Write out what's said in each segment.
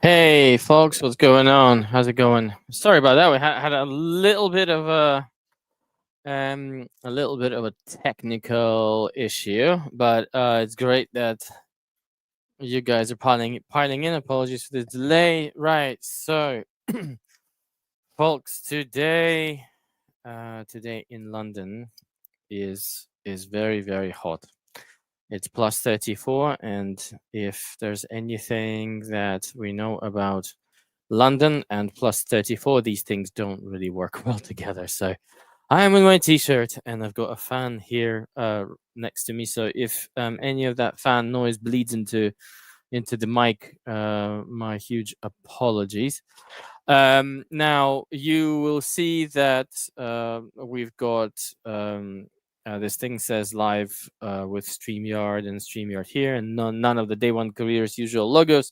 Hey folks, what's going on? How's it going? Sorry about that. We had a little bit of a technical issue, but it's great that you guys are piling in. Apologies for the delay. Right, so folks, today in London is very hot. It's plus 34, and if there's anything that we know about London and plus 34, these things don't really work well together. So I am in my t-shirt and I've got a fan here next to me. So if any of that fan noise bleeds into the mic, my huge apologies. Now you will see that we've got this thing says live with StreamYard and StreamYard here, and none of the Day One Careers usual logos.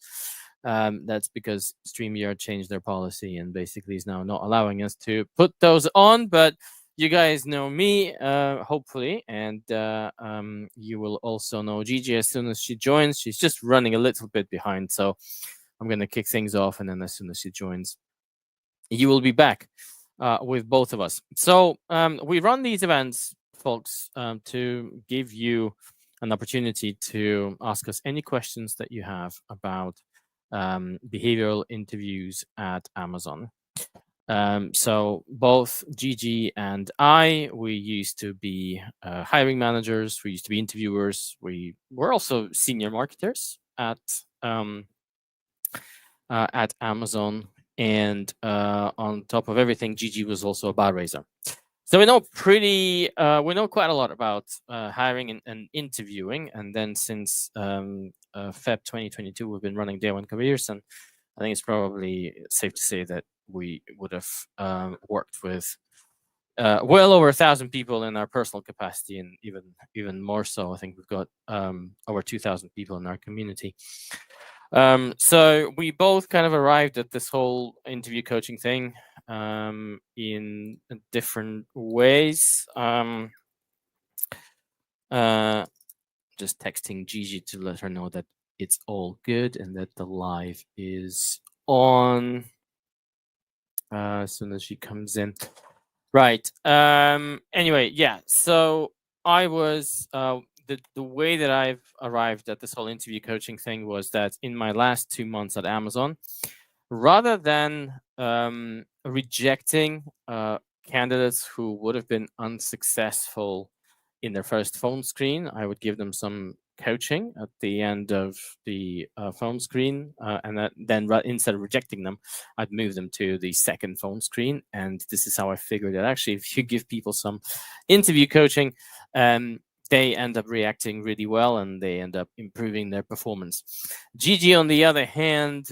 That's because StreamYard changed their policy and basically is now not allowing us to put those on. But you guys know me, hopefully, and you will also know Gigi as soon as she joins. She's just running a little bit behind, so I'm going to kick things off, and then as soon as she joins, you will be back with both of us. So we run these events, folks, to give you an opportunity to ask us any questions that you have about behavioral interviews at Amazon. So both Gigi and we used to be hiring managers. We used to be interviewers. We were also senior marketers at Amazon. And on top of everything, Gigi was also a bar raiser. So we know quite a lot about hiring and interviewing. And then since Feb 2022, we've been running Day One Careers, and I think it's probably safe to say that we would have worked with well over 1,000 people in our personal capacity, and even more so. I think we've got over 2,000 people in our community. So we both kind of arrived at this whole interview coaching thing in different ways. Just texting Gigi to let her know that it's all good and that the live is on as soon as she comes in. Right. Anyway, yeah. So I was the way that I've arrived at this whole interview coaching thing was that in my last 2 months at Amazon, rather than rejecting candidates who would have been unsuccessful in their first phone screen, I would give them some coaching at the end of the phone screen, and then instead of rejecting them, I'd move them to the second phone screen. And this is how I figured that actually, if you give people some interview coaching, they end up reacting really well and they end up improving their performance. Gigi, on the other hand,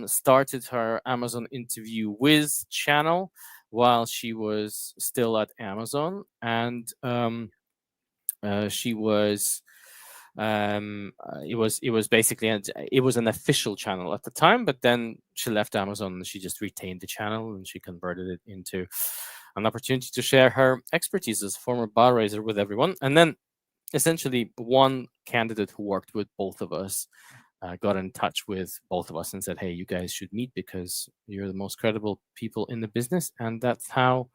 started her Amazon Interview Whiz channel while she was still at Amazon, and she was it was basically it was an official channel at the time, but then she left Amazon and she just retained the channel and she converted it into an opportunity to share her expertise as a former bar raiser with everyone. And then essentially one candidate who worked with both of us got in touch with both of us and said, hey, you guys should meet because you're the most credible people in the business. And that's how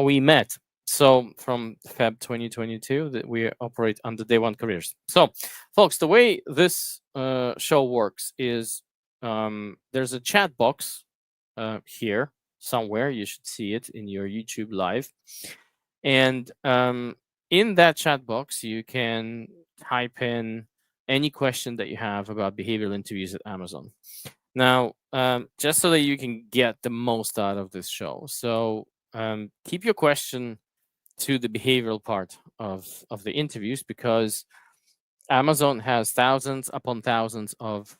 we met. So from Feb 2022, that we operate under Day One Careers. So, folks, the way this show works is there's a chat box here somewhere. You should see it in your YouTube live, and in that chat box, you can type in any question that you have about behavioral interviews at Amazon. Now, just so that you can get the most out of this show, so keep your question to the behavioral part of the interviews, because Amazon has thousands upon thousands of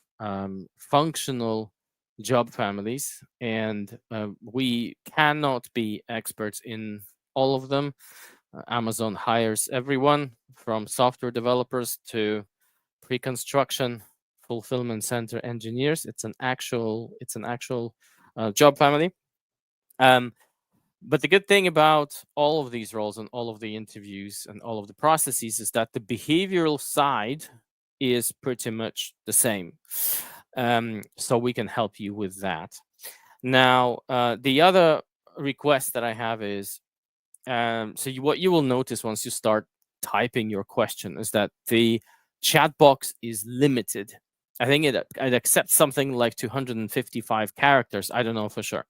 functional job families, and we cannot be experts in all of them. Amazon hires everyone from software developers to pre-construction fulfillment center engineers. It's an actual job family. But the good thing about all of these roles and all of the interviews and all of the processes is that the behavioral side is pretty much the same. so we can help you with that. Now, the other request that I have is, what you will notice once you start typing your question is that the chat box is limited. I think it accepts something like 255 characters. I don't know for sure.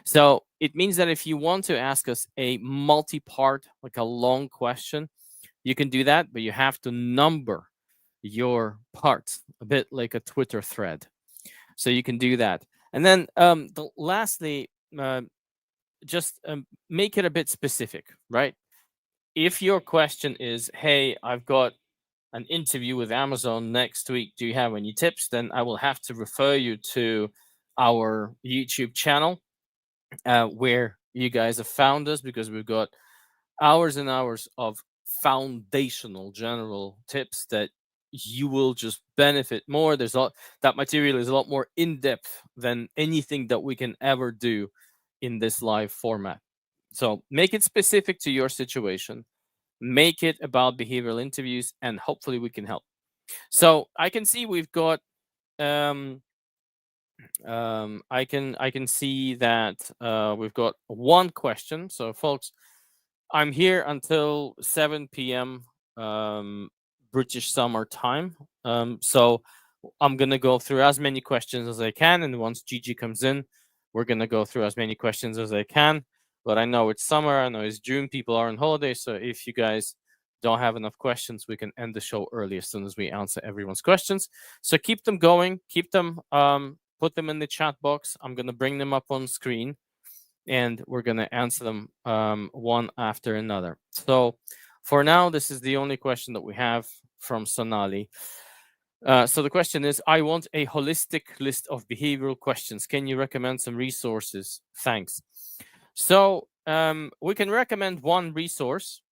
So it means that if you want to ask us a multi-part, like a long question, you can do that, but you have to number your parts a bit like a Twitter thread. So you can do that. And then lastly, just make it a bit specific, right? If your question is, hey, I've got an interview with Amazon next week, do you have any tips? Then I will have to refer you to our YouTube channel, where you guys have found us, because we've got hours and hours of foundational general tips that you will just benefit more. There's a lot, that material is a lot more in depth than anything that we can ever do in this live format. So make it specific to your situation, make it about behavioral interviews, and hopefully we can help. So I can see we've got I can see that we've got one question. So folks, I'm here until 7 p.m. British summer time. So I'm gonna go through as many questions as I can, and once Gigi comes in, we're gonna go through as many questions as I can. But I know it's summer, I know it's June, people are on holiday, so if you guys don't have enough questions, we can end the show early as soon as we answer everyone's questions. So keep them going, keep them, put them in the chat box. I'm gonna bring them up on screen, and we're going to answer them one after another. So for now, this is the only question that we have from Sonali. So the question is, I want a holistic list of behavioral questions. Can you recommend some resources? Thanks. So we can recommend one resource.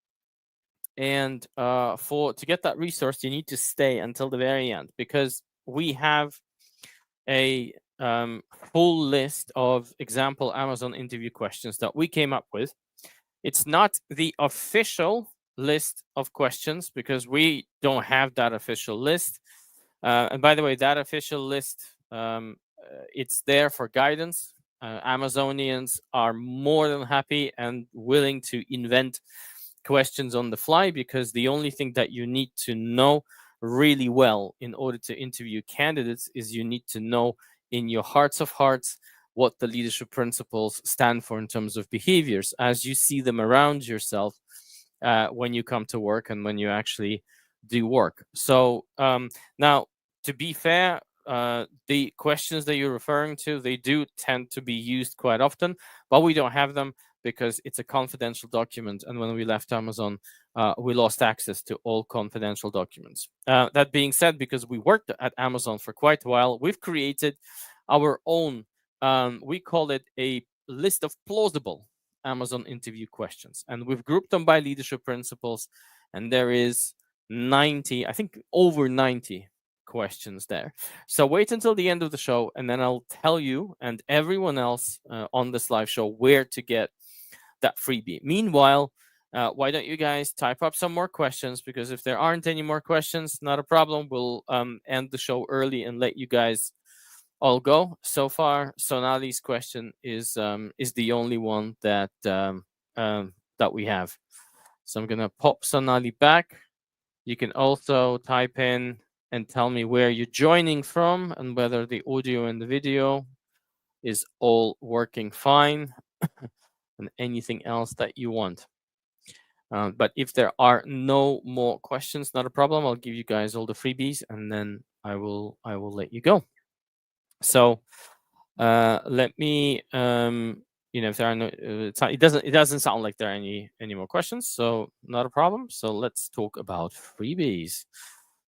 And to get that resource, you need to stay until the very end, because we have a full list of example Amazon interview questions that we came up with. It's not the official list of questions, because we don't have that official list. And by the way, that official list, it's there for guidance. Amazonians are more than happy and willing to invent questions on the fly, because the only thing that you need to know really well in order to interview candidates is you need to know in your hearts of hearts what the leadership principles stand for in terms of behaviors as you see them around yourself, when you come to work and when you actually do work. So now, to be fair, the questions that you're referring to, they do tend to be used quite often, but we don't have them because it's a confidential document. And when we left Amazon, we lost access to all confidential documents. That being said, because we worked at Amazon for quite a while, we've created our own, we call it a list of plausible Amazon interview questions. And we've grouped them by leadership principles. And there is 90, I think over 90 questions there. So wait until the end of the show, and then I'll tell you and everyone else on this live show where to get that freebie. Meanwhile, why don't you guys type up some more questions? Because if there aren't any more questions, not a problem. We'll end the show early and let you guys all go. So far, Sonali's question is the only one that that we have. So I'm gonna pop Sonali back. You can also type in and tell me where you're joining from and whether the audio and the video is all working fine, and anything else that you want. But if there are no more questions, not a problem. I'll give you guys all the freebies, and then I will let you go. So let me, if there are no, it doesn't sound like there are any more questions. So not a problem. So let's talk about freebies,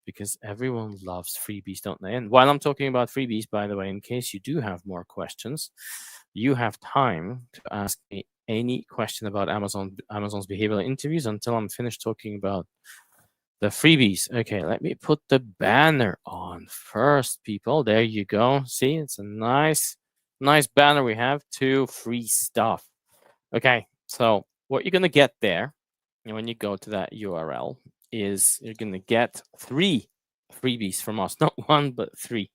because everyone loves freebies, don't they? And while I'm talking about freebies, by the way, in case you do have more questions, you have time to ask me any question about Amazon's behavioral interviews until I'm finished talking about the freebies. Okay, let me put the banner on first, people. There you go. See, it's a nice banner we have to free stuff. Okay, so what you're gonna get there, and when you go to that URL, is you're gonna get 3 freebies from us, not 1 but 3.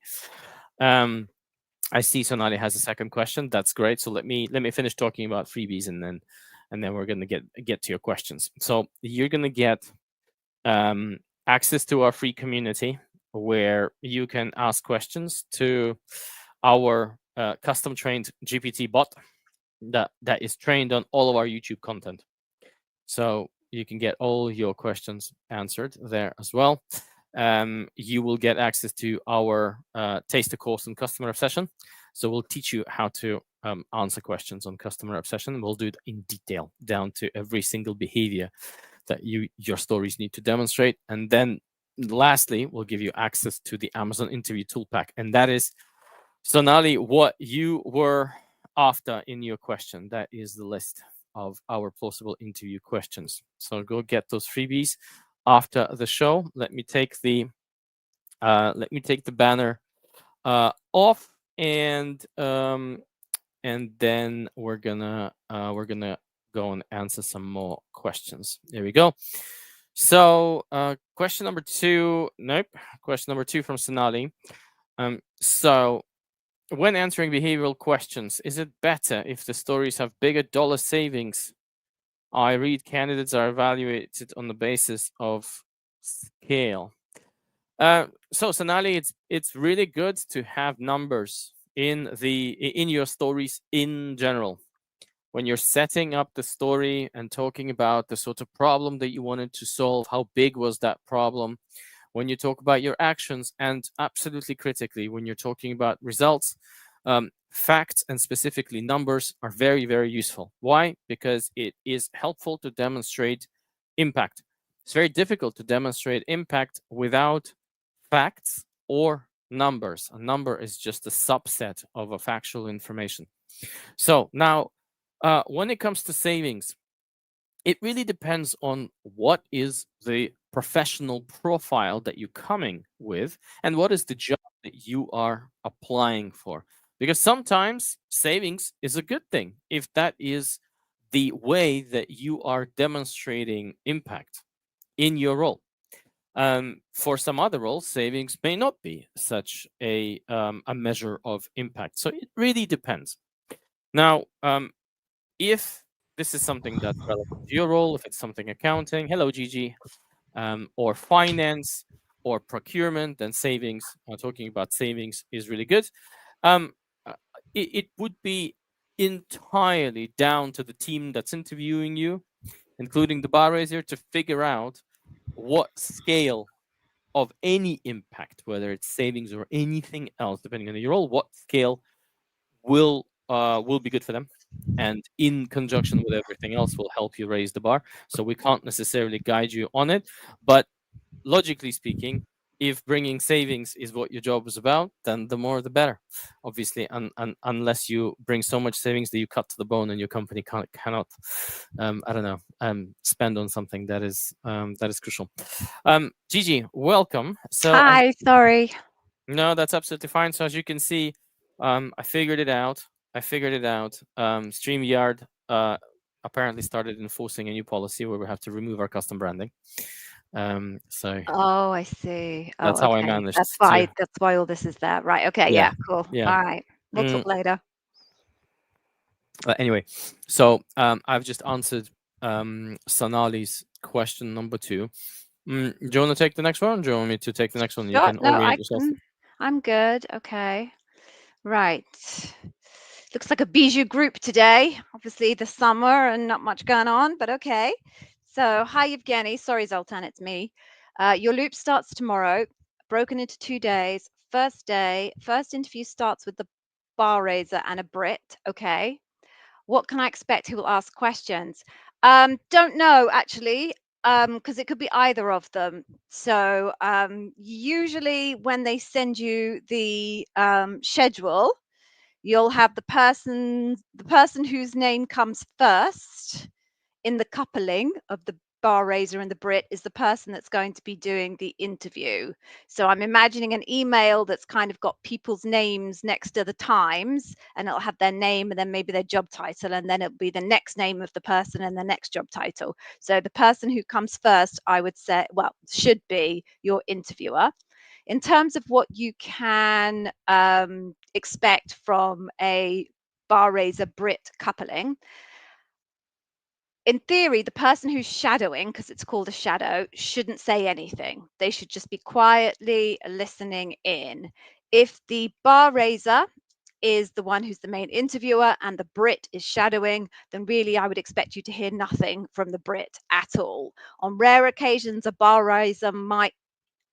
I see Sonali has a second question. That's great. So let me finish talking about freebies, and then we're gonna get to your questions. So you're gonna get access to our free community where you can ask questions to our custom trained GPT bot that is trained on all of our YouTube content. So you can get all your questions answered there as well. You will get access to our taster course on customer obsession. So we'll teach you how to answer questions on customer obsession. We'll do it in detail down to every single behavior that your stories need to demonstrate. And then lastly, we'll give you access to the Amazon interview tool pack. And that is, Sonali, what you were after in your question. That is the list of our plausible interview questions. So go get those freebies after the show. Let me take the banner off, and then we're gonna go and answer some more questions. There we go. So question number two. Nope. Question number two from Sonali. So when answering behavioral questions, is it better if the stories have bigger dollar savings? I read candidates are evaluated on the basis of scale. So Sonali, it's really good to have numbers in your stories in general. When you're setting up the story and talking about the sort of problem that you wanted to solve, how big was that problem? When you talk about your actions, and absolutely critically, when you're talking about results, facts and specifically numbers are very, very useful. Why? Because it is helpful to demonstrate impact. It's very difficult to demonstrate impact without facts or numbers. A number is just a subset of a factual information. So now, when it comes to savings, it really depends on what is the professional profile that you're coming with and what is the job that you are applying for. Because sometimes savings is a good thing if that is the way that you are demonstrating impact in your role. For some other roles, savings may not be such a measure of impact. So it really depends. Now, if this is something that's relevant to your role, if it's something accounting, hello Gigi, or finance or procurement, then savings, talking about savings is really good. Um, uh, it would be entirely down to the team that's interviewing you, including the bar raiser, to figure out what scale of any impact, whether it's savings or anything else, depending on your role, what scale will be good for them, and in conjunction with everything else will help you raise the bar. So we can't necessarily guide you on it, but logically speaking, if bringing savings is what your job is about, then the more the better. Obviously, unless you bring so much savings that you cut to the bone and your company cannot, I don't know, spend on something that is crucial. Gigi, welcome. So Hi, sorry. no, that's absolutely fine. So as you can see, I figured it out. StreamYard apparently started enforcing a new policy where we have to remove our custom branding. So Oh, I see. that's Oh, how I okay. managed to. That's why all this is there. Right. Okay. Yeah, Yeah, cool. yeah. All right. We'll Mm, talk later. anyway, so I've just answered Sonali's question number two. Do you want to take the next one? Do you want me to take the next one? You Sure. can No, orient I yourself. can. I'm good. Okay. Right. Looks like a bijou group today. Obviously, the summer and not much going on, but okay. So, hi, Evgeny. Sorry, Zoltan, it's me. Your loop starts tomorrow, broken into 2 days. First day, first interview starts with the bar raiser and a Brit. Okay. What can I expect? Who will ask questions? Don't know actually, because it could be either of them. So usually when they send you the schedule, you'll have the person whose name comes first in the coupling of the bar raiser and the Brit is the person that's going to be doing the interview. So I'm imagining an email that's kind of got people's names next to the times, and it'll have their name and then maybe their job title, and then it'll be the next name of the person and the next job title. So the person who comes first, I would say, well, should be your interviewer. In terms of what you can expect from a bar raiser Brit coupling, in theory, the person who's shadowing, because it's called a shadow, shouldn't say anything. They should just be quietly listening in. If the bar raiser is the one who's the main interviewer and the Brit is shadowing, then really I would expect you to hear nothing from the Brit at all. On rare occasions, a bar raiser might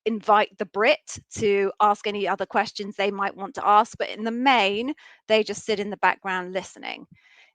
invite the Brit to ask any other questions they might want to ask, but in the main, they just sit in the background listening.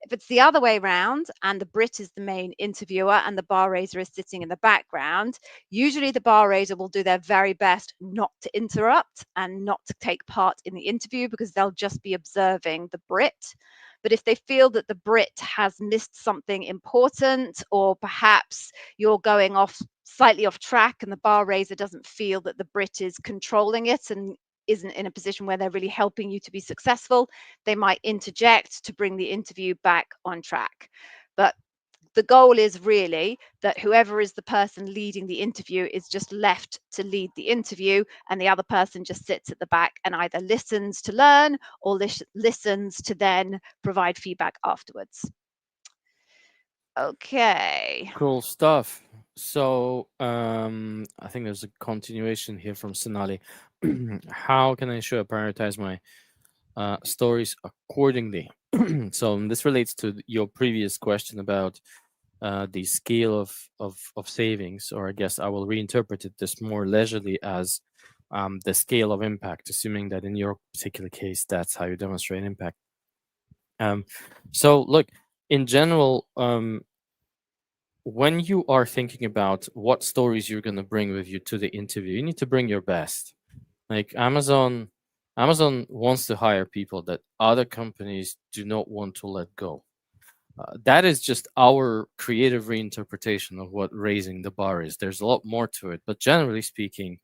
If it's the other way around and the Brit is the main interviewer and the bar raiser is sitting in the background, usually the bar raiser will do their very best not to interrupt and not to take part in the interview because they'll just be observing the Brit. But if they feel that the Brit has missed something important, or perhaps you're going off slightly off track and the bar raiser doesn't feel that the Brit is controlling it and isn't in a position where they're really helping you to be successful, they might interject to bring the interview back on track. But the goal is really that whoever is the person leading the interview is just left to lead the interview, and the other person just sits at the back and either listens to learn or listens to then provide feedback afterwards. Okay. Cool stuff. So, I think there's a continuation here from Sonali. How can I ensure I prioritize my stories accordingly? So, this relates to your previous question about the scale of savings, or I guess I will reinterpret it this more leisurely as the scale of impact, assuming that in your particular case, that's how you demonstrate impact. Um, so, look, in general, when you are thinking about what stories you're going to bring with you to the interview, you need to bring your best. Like Amazon wants to hire people that other companies do not want to let go. That is just our creative reinterpretation of what raising the bar is. There's a lot more to it, but generally speaking,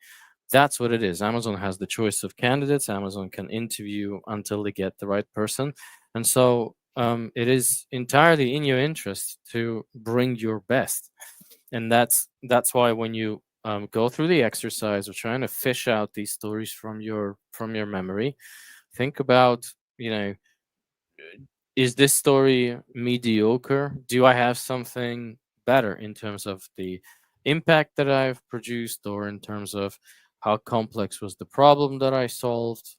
that's what it is. Amazon has the choice of candidates. Amazon can interview until they get the right person, and so it is entirely in your interest to bring your best. And that's why when you go through the exercise of trying to fish out these stories from your memory, think about, you know, is this story mediocre? Do I have something better in terms of the impact that I've produced, or in terms of how complex was the problem that I solved?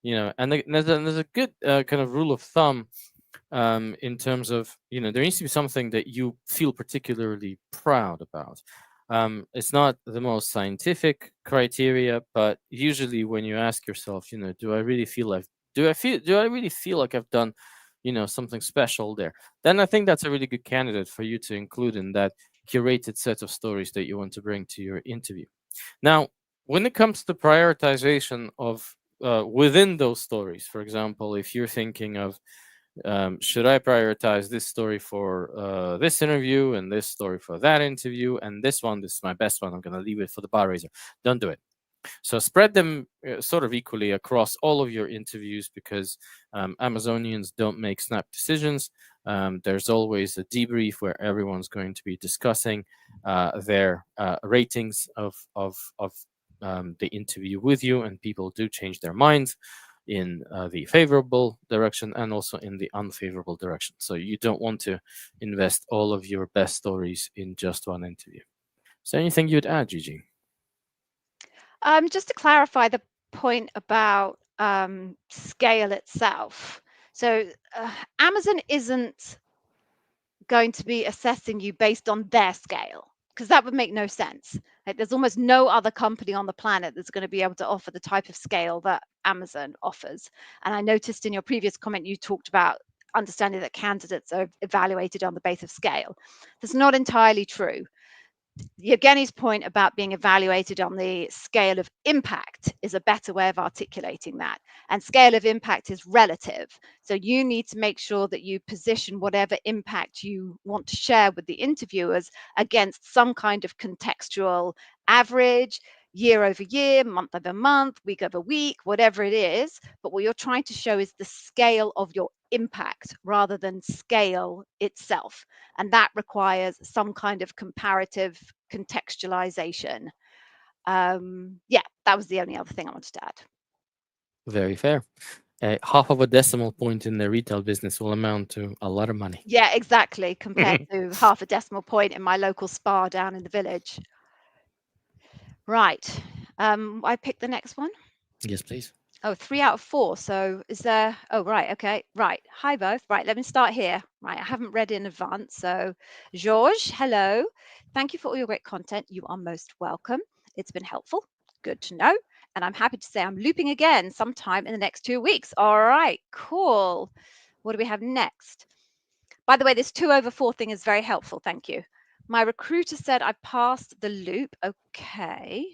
You know, and there's a good kind of rule of thumb in terms of, you know, there needs to be something that you feel particularly proud about. It's not the most scientific criteria, but usually when you ask yourself, you know, do I really feel like do I really feel like I've done, you know, something special there? Then I think that's a really good candidate for you to include in that curated set of stories that you want to bring to your interview. Now, when it comes to prioritization of within those stories, for example, if you're thinking of should I prioritize this story for this interview and this story for that interview and this is my best one, I'm going to leave it for the bar raiser. Don't do it. So spread them sort of equally across all of your interviews, because Amazonians don't make snap decisions. There's always a debrief where everyone's going to be discussing their ratings of the interview with you, and people do change their minds in the favorable direction and also in the unfavorable direction. So you don't want to invest all of your best stories in just one interview. Is there anything you'd add, Gigi? Just to clarify the point about scale itself. So Amazon isn't going to be assessing you based on their scale, because that would make no sense. Like, there's almost no other company on the planet that's going to be able to offer the type of scale that Amazon offers. And I noticed in your previous comment you talked about understanding that candidates are evaluated on the base of scale. That's not entirely true. Yevgeny's point about being evaluated on the scale of impact is a better way of articulating that. And scale of impact is relative. So you need to make sure that you position whatever impact you want to share with the interviewers against some kind of contextual average, year over year, month over month, week over week, whatever it is. But what you're trying to show is the scale of your impact rather than scale itself. And that requires some kind of comparative contextualization. Yeah, That was the only other thing I wanted to add. Very fair. Half of a decimal point in the retail business will amount to a lot of money. Yeah, exactly, compared to half a decimal point in my local spa down in the village. Right. I picked the next one. Yes, please. Oh, 3 out of 4. So is there? Oh, right. Okay. Right. Hi, both. Right. Let me start here. Right. I haven't read in advance. So, George, hello. Thank you for all your great content. You are most welcome. It's been helpful. Good to know. And I'm happy to say I'm looping again sometime in the next 2 weeks. All right. Cool. What do we have next? By the way, this 2 over 4 thing is very helpful. Thank you. My recruiter said I passed the loop. Okay.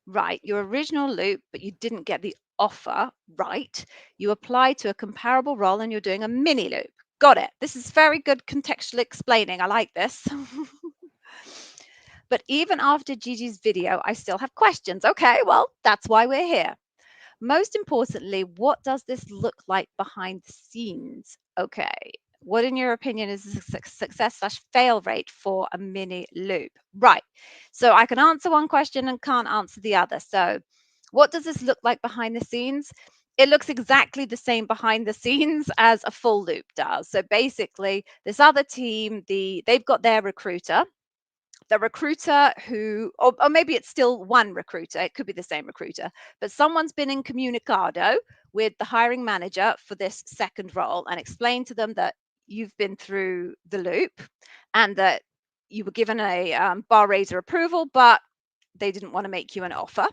Right, your original loop, but you didn't get the offer right. You applied to a comparable role and you're doing a mini loop. Got it. This is very good contextual explaining. I like this. But even after Gigi's video, I still have questions. Okay, well, that's why we're here. Most importantly, what does this look like behind the scenes? Okay, what in your opinion is the success/fail rate for a mini loop? Right, so I can answer one question and can't answer the other. So what does this look like behind the scenes? It looks exactly the same behind the scenes as a full loop does. So basically, this other team, they've got their recruiter, the recruiter who, or maybe it's still one recruiter, it could be the same recruiter, but someone's been in communicado with the hiring manager for this second role and explained to them that you've been through the loop and that you were given a bar raiser approval, but they didn't want to make you an offer.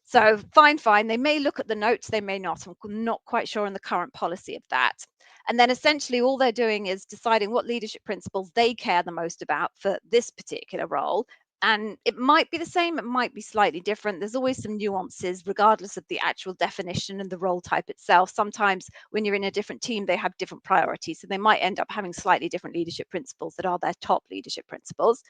So fine. They may look at the notes, they may not. I'm not quite sure on the current policy of that. And then essentially all they're doing is deciding what leadership principles they care the most about for this particular role. And it might be the same, it might be slightly different. There's always some nuances, regardless of the actual definition and the role type itself. Sometimes when you're in a different team, they have different priorities. So they might end up having slightly different leadership principles that are their top leadership principles.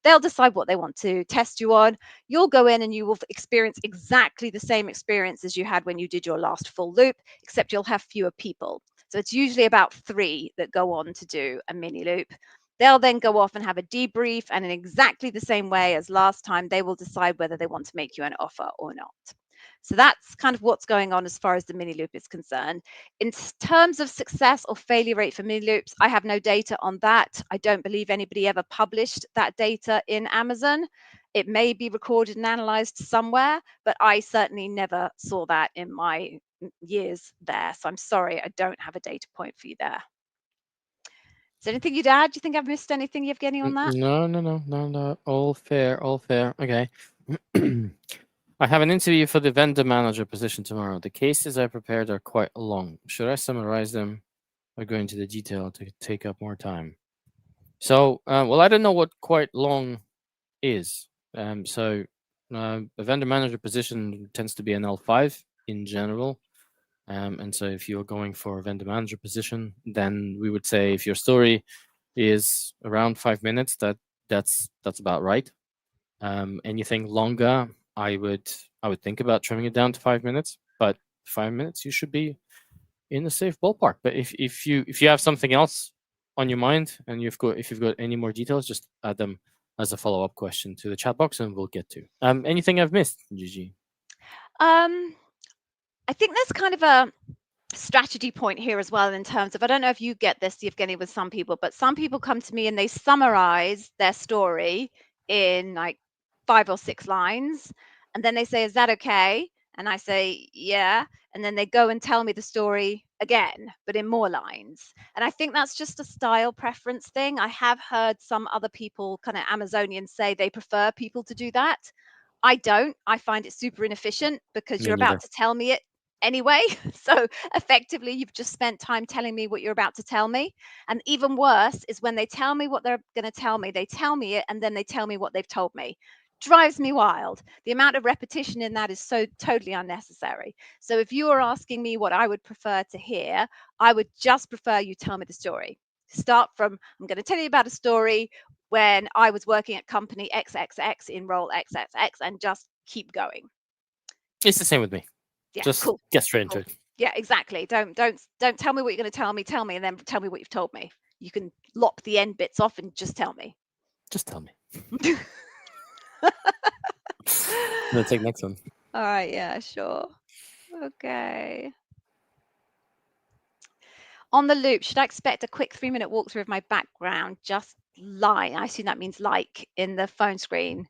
They'll decide what they want to test you on. You'll go in and you will experience exactly the same experience as you had when you did your last full loop, except you'll have fewer people. So it's usually about 3 that go on to do a mini loop. They'll then go off and have a debrief, and in exactly the same way as last time, they will decide whether they want to make you an offer or not. So that's kind of what's going on as far as the mini loop is concerned. In terms of success or failure rate for mini loops, I have no data on that. I don't believe anybody ever published that data in Amazon. It may be recorded and analyzed somewhere, but I certainly never saw that in my years there. So I'm sorry, I don't have a data point for you there. Is there anything you'd add? Do you think I've missed anything, Yevgeny, on that? No. All fair, all fair. Okay. I have an interview for the vendor manager position tomorrow. The cases I prepared are quite long. Should I summarize them or go into the detail to take up more time? So, well, I don't know what quite long is. A vendor manager position tends to be an L5 in general. And so if you're going for a vendor manager position, then we would say if your story is around 5 minutes, that's about right. Anything longer, I would think about trimming it down to 5 minutes, but 5 minutes you should be in a safe ballpark. But if you have something else on your mind and if you've got any more details, just add them as a follow-up question to the chat box and we'll get to. Anything I've missed, Gigi? I think there's kind of a strategy point here as well, in terms of, I don't know if you get this, Evgeny, with some people, but some people come to me and they summarize their story in like 5 or 6 lines, and then they say, is that okay? And I say, yeah. And then they go and tell me the story again, but in more lines. And I think that's just a style preference thing. I have heard some other people, kind of Amazonians, say they prefer people to do that. I don't. I find it super inefficient because Me you're about neither. to tell me it anyway. So effectively, you've just spent time telling me what you're about to tell me. And even worse is when they tell me what they're going to tell me, they tell me it and then they tell me what they've told me. Drives me wild. The amount of repetition in that is so totally unnecessary. So if you are asking me what I would prefer to hear, I would just prefer you tell me the story. Start from, I'm going to tell you about a story when I was working at company XXX in role XXX, and just keep going. It's the same with me. Yeah, Just cool. get straight into Cool. it. Yeah, exactly. Don't tell me what you're going to tell me. Tell me, and then tell me what you've told me. You can lop the end bits off and just tell me. Just tell me. Let's take next one. All right, yeah, sure. Okay. On the loop, should I expect a quick 3-minute walkthrough of my background? Just line. I assume that means like in the phone screen.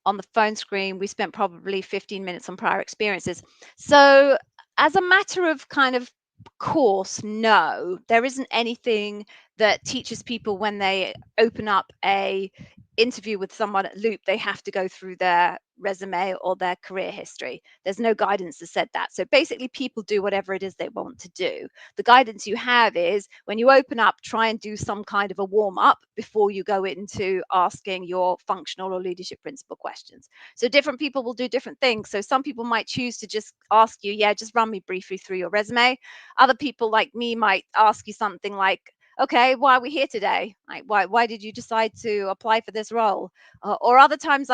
On the phone screen, we spent probably 15 minutes on prior experiences. So, as a matter of kind of course, no, there isn't anything that teaches people when they open up a interview with someone at Loop, they have to go through their resume or their career history. There's no guidance that said that. So basically, people do whatever it is they want to do. The guidance you have is when you open up, try and do some kind of a warm up before you go into asking your functional or leadership principle questions. So different people will do different things. So some people might choose to just ask you, yeah, just run me briefly through your resume. Other people like me might ask you something like, okay, why are we here today? Like, why did you decide to apply for this role? Or other times,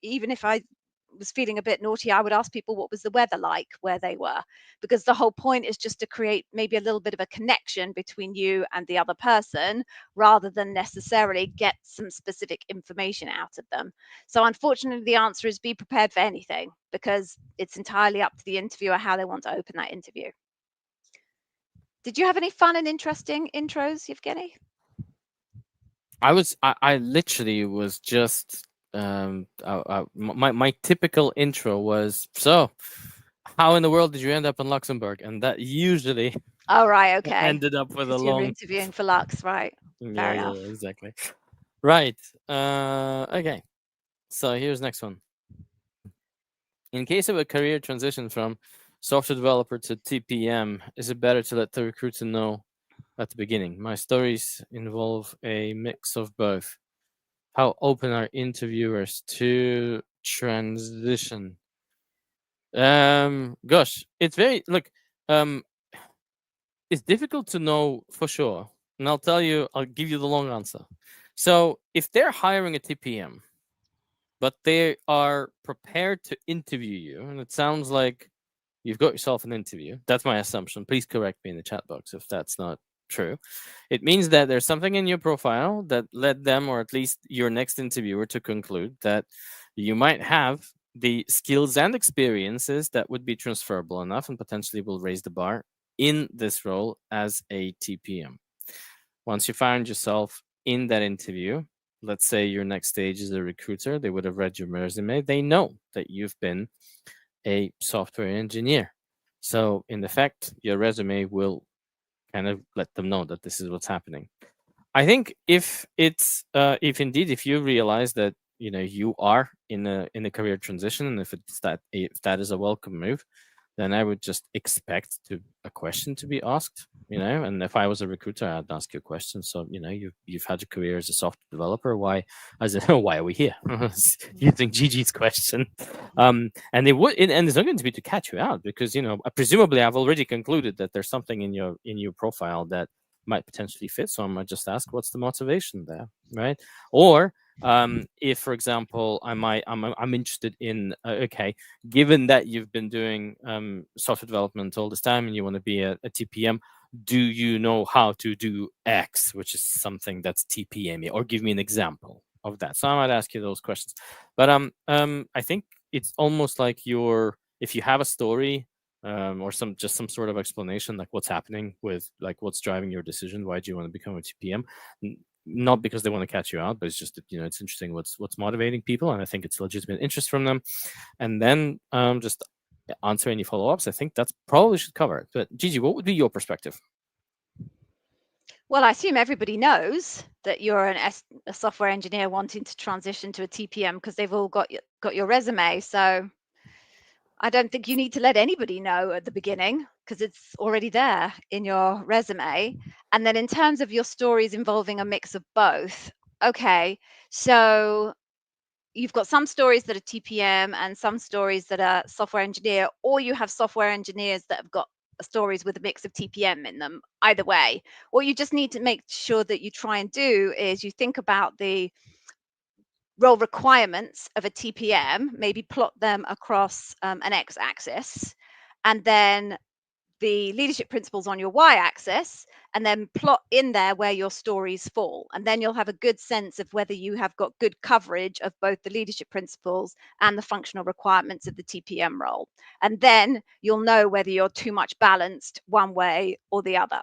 even if I was feeling a bit naughty, I would ask people what was the weather like where they were, because the whole point is just to create maybe a little bit of a connection between you and the other person, rather than necessarily get some specific information out of them. So unfortunately, the answer is be prepared for anything, because it's entirely up to the interviewer how they want to open that interview. Did you have any fun and interesting intros, Evgeny? I literally was just my typical intro was, so how in the world did you end up in Luxembourg? And that usually Oh, right, okay. ended up with a Because you're long, interviewing for Lux, right? yeah, Fair yeah, enough. yeah, exactly. Right. Okay. So here's next one. In case of a career transition from software developer to TPM, is it better to let the recruiter know at the beginning? My stories involve a mix of both. How open are interviewers to transition? Gosh, it's very look. Um, it's difficult to know for sure, and I'll tell you. I'll give you the long answer. So, if they're hiring a TPM, but they are prepared to interview you, and it sounds like you've got yourself an interview. That's my assumption. Please correct me in the chat box if that's not true. It means that there's something in your profile that led them, or at least your next interviewer, to conclude that you might have the skills and experiences that would be transferable enough and potentially will raise the bar in this role as a TPM. Once you find yourself in that interview, let's say your next stage is a recruiter, they would have read your resume, they know that you've been a software engineer. So, in effect, your resume will kind of let them know that this is what's happening. I think if indeed if you realize that you are in a career transition, and if that is a welcome move, then I would just expect a question to be asked. And if I was a recruiter, I'd ask you a question. So you've had your career as a software developer. Why? As why are we here? Using Gigi's question, and and it's not going to be to catch you out, because presumably I've already concluded that there's something in your profile that might potentially fit. So I might just ask, what's the motivation there, right? Or if, for example, I'm interested in okay, given that you've been doing software development all this time and you want to be a TPM, do you know how to do X, which is something that's TPM, or give me an example of that? So I might ask you those questions. But I think it's almost like if you have a story, or some sort of explanation, like what's happening with, like, what's driving your decision, why do you want to become a TPM? Not because they want to catch you out, but it's just that it's interesting what's motivating people, and I think it's legitimate interest from them. And then just answer any follow-ups. I think that's probably should cover it. But Gigi, what would be your perspective? Well, I assume everybody knows that you're a software engineer wanting to transition to a TPM, because they've all got your resume. So I don't think you need to let anybody know at the beginning, because it's already there in your resume. And then in terms of your stories involving a mix of both, okay, so you've got some stories that are TPM and some stories that are software engineer, or you have software engineers that have got stories with a mix of TPM in them. Either way, what you just need to make sure that you try and do is you think about the role requirements of a TPM, maybe plot them across an x-axis, and then the leadership principles on your y-axis, and then plot in there where your stories fall. And then you'll have a good sense of whether you have got good coverage of both the leadership principles and the functional requirements of the TPM role. And then you'll know whether you're too much balanced one way or the other.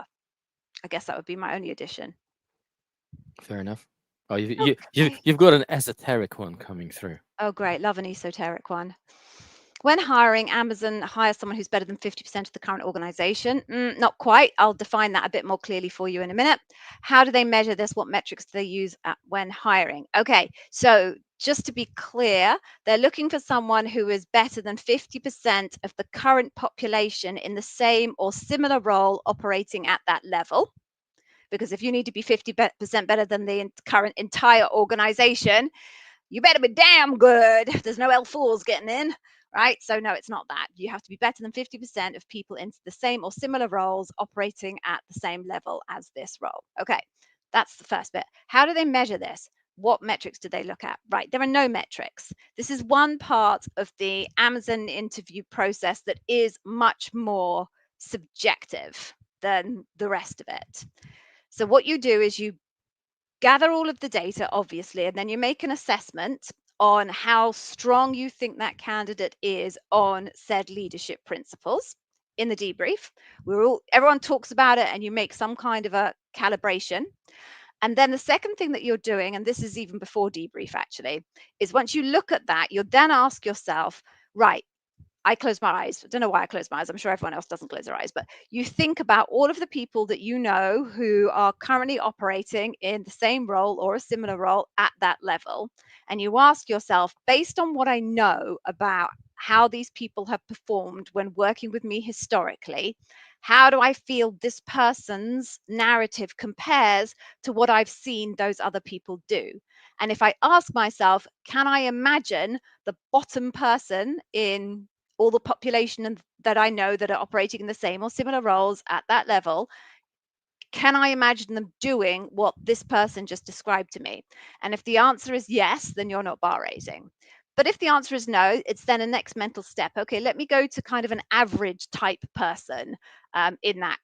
I guess that would be my only addition. Fair enough. Oh, Okay. you've got an esoteric one coming through. Oh, great. Love an esoteric one. When hiring, Amazon hires someone who's better than 50% of the current organization. Not quite. I'll define that a bit more clearly for you in a minute. How do they measure this? What metrics do they use when hiring? Okay, so just to be clear, they're looking for someone who is better than 50% of the current population in the same or similar role operating at that level. Because if you need to be 50% better than the current entire organization, you better be damn good. There's no L4s getting in, right? So no, it's not that. You have to be better than 50% of people into the same or similar roles operating at the same level as this role. Okay, that's the first bit. How do they measure this? What metrics do they look at? Right, there are no metrics. This is one part of the Amazon interview process that is much more subjective than the rest of it. So what you do is you gather all of the data, obviously, and then you make an assessment on how strong you think that candidate is on said leadership principles in the debrief. Everyone talks about it, and you make some kind of a calibration. And then the second thing that you're doing, and this is even before debrief actually, is once you look at that, you'll then ask yourself, right, I close my eyes. I don't know why I close my eyes. I'm sure everyone else doesn't close their eyes, but you think about all of the people that you know who are currently operating in the same role or a similar role at that level. And you ask yourself, based on what I know about how these people have performed when working with me historically, how do I feel this person's narrative compares to what I've seen those other people do? And if I ask myself, can I imagine the bottom person in all the population that I know that are operating in the same or similar roles at that level, can I imagine them doing what this person just described to me? And if the answer is yes, then you're not bar raising. But if the answer is no, it's then a next mental step. Okay, let me go to kind of an average type person in that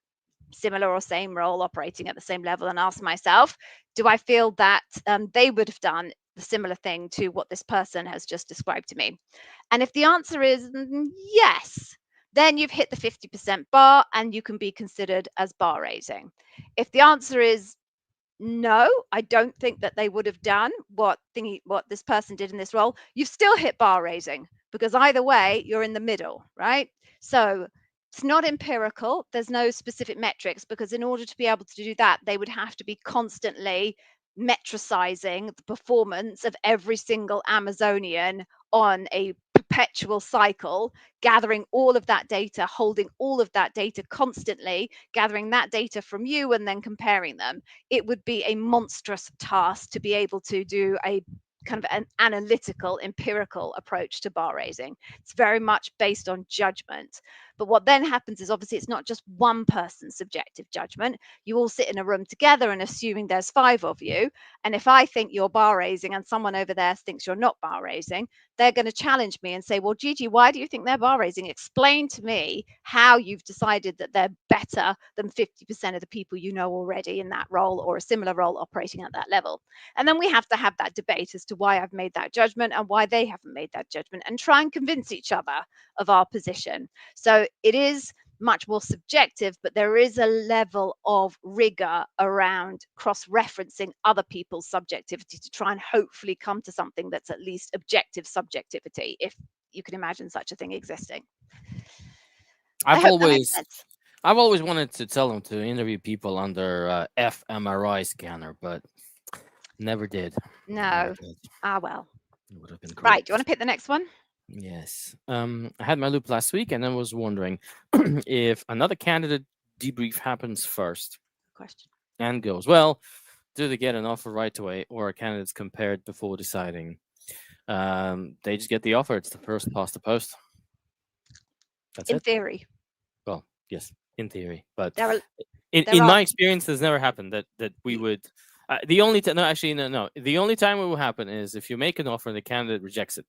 similar or same role operating at the same level and ask myself, do I feel that they would have done the similar thing to what this person has just described to me? And if the answer is yes, then you've hit the 50% bar and you can be considered as bar raising. If the answer is no, I don't think that they would have done what this person did in this role, you've still hit bar raising, because either way, you're in the middle, right? So it's not empirical. There's no specific metrics, because in order to be able to do that, they would have to be constantly metricizing the performance of every single Amazonian on a perpetual cycle, gathering all of that data, holding all of that data constantly, gathering that data from you and then comparing them. It would be a monstrous task to be able to do a kind of an analytical, empirical approach to bar raising. It's very much based on judgment. But what then happens is, obviously, it's not just one person's subjective judgment. You all sit in a room together and assuming there's 5 of you. And if I think you're bar raising and someone over there thinks you're not bar raising, they're going to challenge me and say, well, Gigi, why do you think they're bar raising? Explain to me how you've decided that they're better than 50% of the people you know already in that role or a similar role operating at that level. And then we have to have that debate as to why I've made that judgment and why they haven't made that judgment, and try and convince each other of our position. So it is much more subjective, but there is a level of rigor around cross-referencing other people's subjectivity to try and hopefully come to something that's at least objective subjectivity, if you can imagine such a thing existing. I I've hope that makes always sense. I've always wanted to tell them to interview people under fMRI scanner, but never did. Never No. did. Ah, well. It would have been great. Right. Do you want to pick the next one? Yes. I had my loop last week, and I was wondering if another candidate debrief happens first Question. and goes well, do they get an offer right away, or are candidates compared before deciding? They just get the offer. It's the first past the post. That's In it. theory, Well, yes, in theory, but there are there in are my experience, there's never happened that we would. The only time, no, actually, no. The only time it will happen is if you make an offer and the candidate rejects it,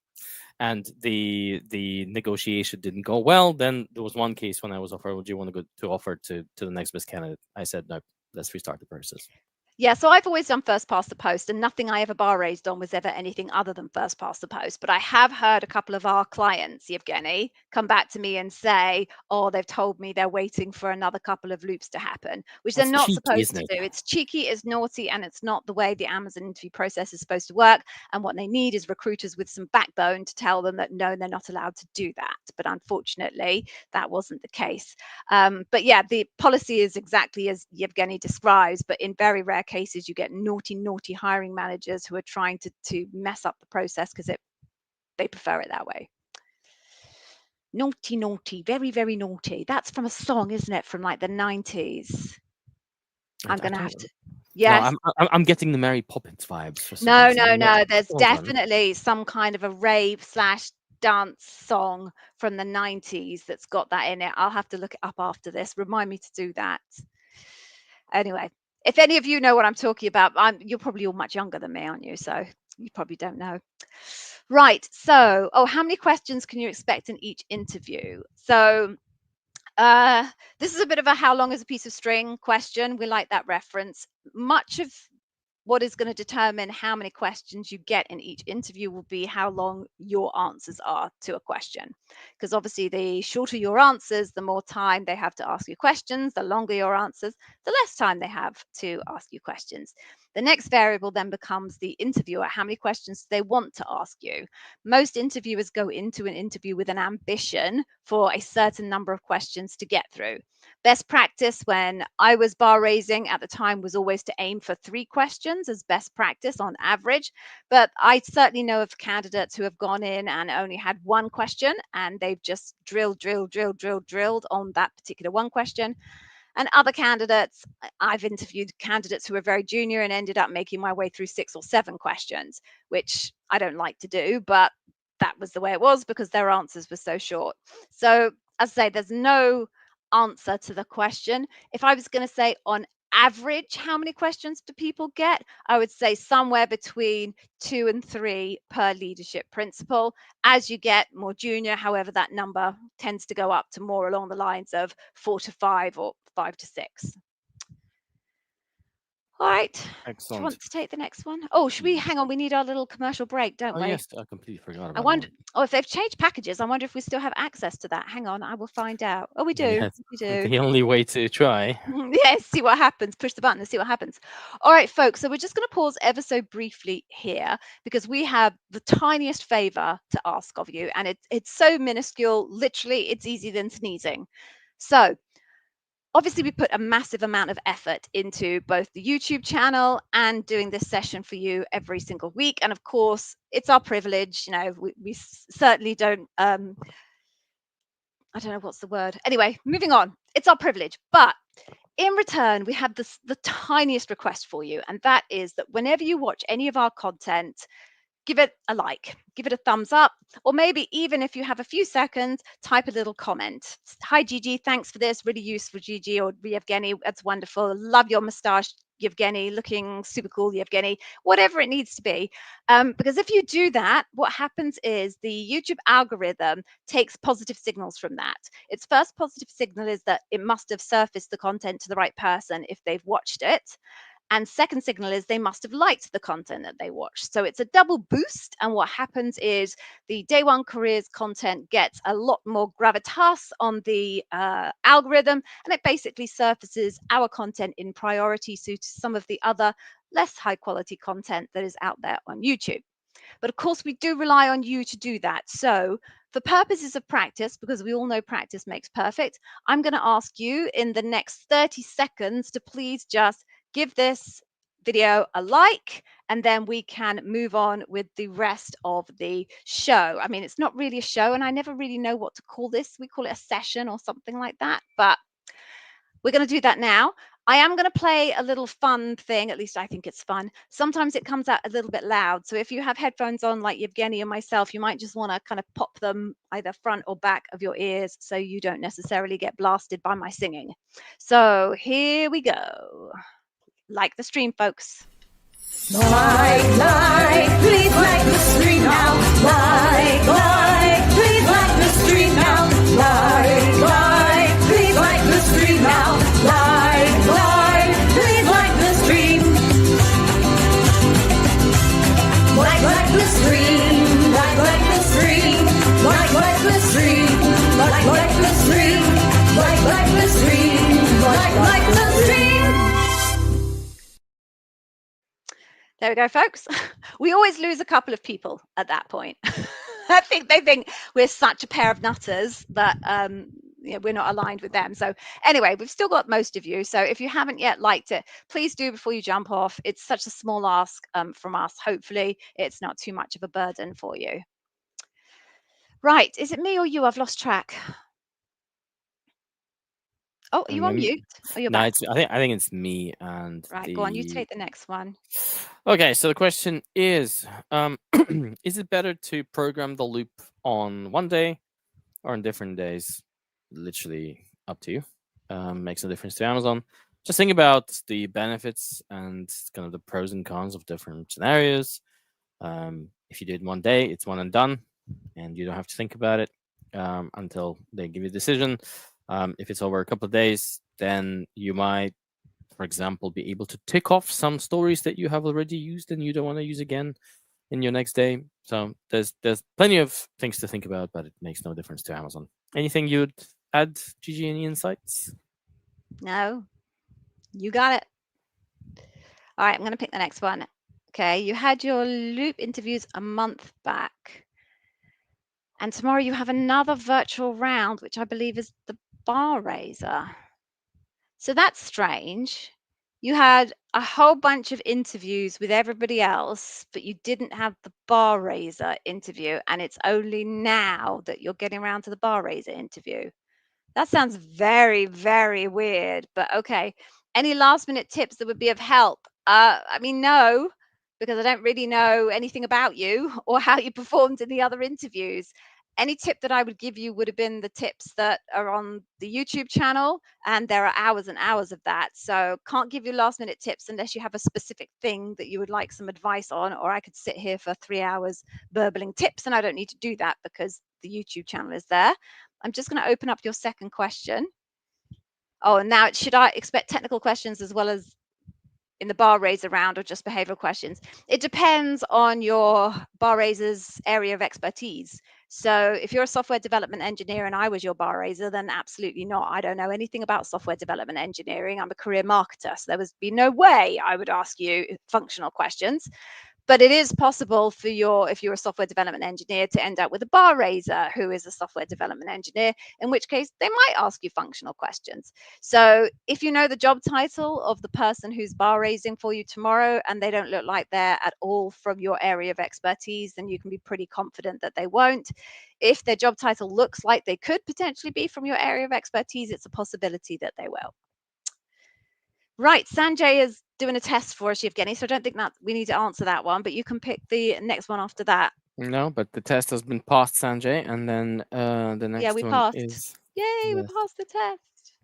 and the negotiation didn't go well. Then there was one case when I was offered, "Would you want to go to offer to the next best candidate?" I said no, let's restart the process. Yeah, so I've always done first past the post, and nothing I ever bar raised on was ever anything other than first past the post. But I have heard a couple of our clients, Yevgeny, come back to me and say, oh, they've told me they're waiting for another couple of loops to happen, which That's they're not cheeky, supposed isn't to it? do. It's cheeky, it's naughty, and it's not the way the Amazon interview process is supposed to work. And what they need is recruiters with some backbone to tell them that no, they're not allowed to do that. But unfortunately, that wasn't the case. But yeah, the policy is exactly as Yevgeny describes, but in very rare cases, you get naughty hiring managers who are trying to mess up the process because they prefer it that way. Naughty, very naughty. That's from a song, isn't it? From like the 90s. I'm going to have to. No, Yes. I'm getting the Mary Poppins vibes for some No. reason. There's Hold on. definitely some kind of a rave / dance song from the 90s that's got that in it. I'll have to look it up after this. Remind me to do that. Anyway, if any of you know what I'm talking about, you're probably all much younger than me, aren't you? So you probably don't know. Right. So, how many questions can you expect in each interview? So this is a bit of a how long is a piece of string question. We like that reference. Much of what is going to determine how many questions you get in each interview will be how long your answers are to a question. Because obviously, the shorter your answers, the more time they have to ask you questions. The longer your answers, the less time they have to ask you questions. The next variable then becomes the interviewer. How many questions they want to ask you? Most interviewers go into an interview with an ambition for a certain number of questions to get through. Best practice when I was bar raising at the time was always to aim for 3 questions as best practice on average. But I certainly know of candidates who have gone in and only had 1 question and they've just drilled on that particular 1 question. And other candidates, I've interviewed candidates who are very junior and ended up making my way through 6 or 7 questions, which I don't like to do, but that was the way it was because their answers were so short. So as I say, there's no answer to the question. If I was going to say on average, how many questions do people get? I would say somewhere between 2 and 3 per leadership principle. As you get more junior, however, that number tends to go up to more along the lines of 4 to 5 or 5 to 6. All right. Excellent. Do you want to take the next one? Oh, should we hang on? We need our little commercial break, don't we? Yes, I completely forgot about I wonder. that. If they've changed packages, I wonder if we still have access to that. Hang on, I will find out. Oh, we do. Yes, We do. the only way to try. Yes, see what happens. Push the button and see what happens. All right, folks. So we're just going to pause ever so briefly here because we have the tiniest favor to ask of you, and it's so minuscule. Literally, it's easier than sneezing. So obviously, we put a massive amount of effort into both the YouTube channel and doing this session for you every single week. And of course, it's our privilege. You know, we certainly don't, I don't know what's the word. Anyway, moving on. It's our privilege. But in return, we have the tiniest request for you. And that is that whenever you watch any of our content, give it a like, give it a thumbs up, or maybe even if you have a few seconds, type a little comment. Hi, Gigi, thanks for this. Really useful, Gigi, or Yevgeny, that's wonderful. Love your mustache, Yevgeny, looking super cool, Yevgeny, whatever it needs to be. Because if you do that, what happens is the YouTube algorithm takes positive signals from that. Its first positive signal is that it must have surfaced the content to the right person if they've watched it. And second signal is they must have liked the content that they watched. So it's a double boost. And what happens is the Day One Careers content gets a lot more gravitas on the algorithm, and it basically surfaces our content in priority to some of the other less high quality content that is out there on YouTube. But of course, we do rely on you to do that. So for purposes of practice, because we all know practice makes perfect, I'm going to ask you in the next 30 seconds to please just give this video a like, and then we can move on with the rest of the show. I mean, it's not really a show, and I never really know what to call this. We call it a session or something like that, but we're going to do that now. I am going to play a little fun thing, at least I think it's fun. Sometimes it comes out a little bit loud. So if you have headphones on like Yevgeny and myself, you might just want to kind of pop them either front or back of your ears so you don't necessarily get blasted by my singing. So here we go. Like the stream, folks. Like, please like the stream now. Like, please like the stream now. Like, please like the stream now. Like, please There we go, folks. We always lose a couple of people at that point. I think they think we're such a pair of nutters that we're not aligned with them. So anyway, we've still got most of you. So if you haven't yet liked it, please do before you jump off. It's such a small ask from us. Hopefully it's not too much of a burden for you. Right, is it me or you? I've lost track. Oh, are you on mute? Oh, you're No, back. I think it's me and Right, go on. You take the next one. Okay, so the question is, is it better to program the loop on one day or on different days? Literally up to you. Makes no difference to Amazon. Just think about the benefits and kind of the pros and cons of different scenarios. If you did one day, it's one and done, and you don't have to think about it until they give you a decision. If it's over a couple of days, then you might, for example, be able to tick off some stories that you have already used and you don't want to use again in your next day. So there's plenty of things to think about, but it makes no difference to Amazon. Anything you'd add, Gigi? Any insights? No, you got it. All right, I'm going to pick the next one. Okay, you had your loop interviews a month back. And tomorrow you have another virtual round, which I believe is the bar raiser. So that's strange. You had a whole bunch of interviews with everybody else, but you didn't have the bar raiser interview. And it's only now that you're getting around to the bar raiser interview. That sounds very, very weird, but okay. Any last minute tips that would be of help? I mean, no, because I don't really know anything about you or how you performed in the other interviews. Any tip that I would give you would have been the tips that are on the YouTube channel, and there are hours and hours of that. So can't give you last minute tips unless you have a specific thing that you would like some advice on, or I could sit here for 3 hours burbling tips, and I don't need to do that because the YouTube channel is there. I'm just going to open up your second question. Oh, and now should I expect technical questions as well as in the bar raiser round or just behavioral questions? It depends on your bar raiser's area of expertise. So if you're a software development engineer and I was your bar raiser, then absolutely not. I don't know anything about software development engineering. I'm a career marketer, so there would be no way I would ask you functional questions. But it is possible for if you're a software development engineer, to end up with a bar raiser who is a software development engineer, in which case they might ask you functional questions. So if you know the job title of the person who's bar raising for you tomorrow and they don't look like they're at all from your area of expertise, then you can be pretty confident that they won't. If their job title looks like they could potentially be from your area of expertise, it's a possibility that they will. Right, Sanjay is doing a test for us, Yevgeny, so I don't think that we need to answer that one, but you can pick the next one after that. No, but the test has been passed, Sanjay, and then the next we one passed. is... Yay, we passed the test.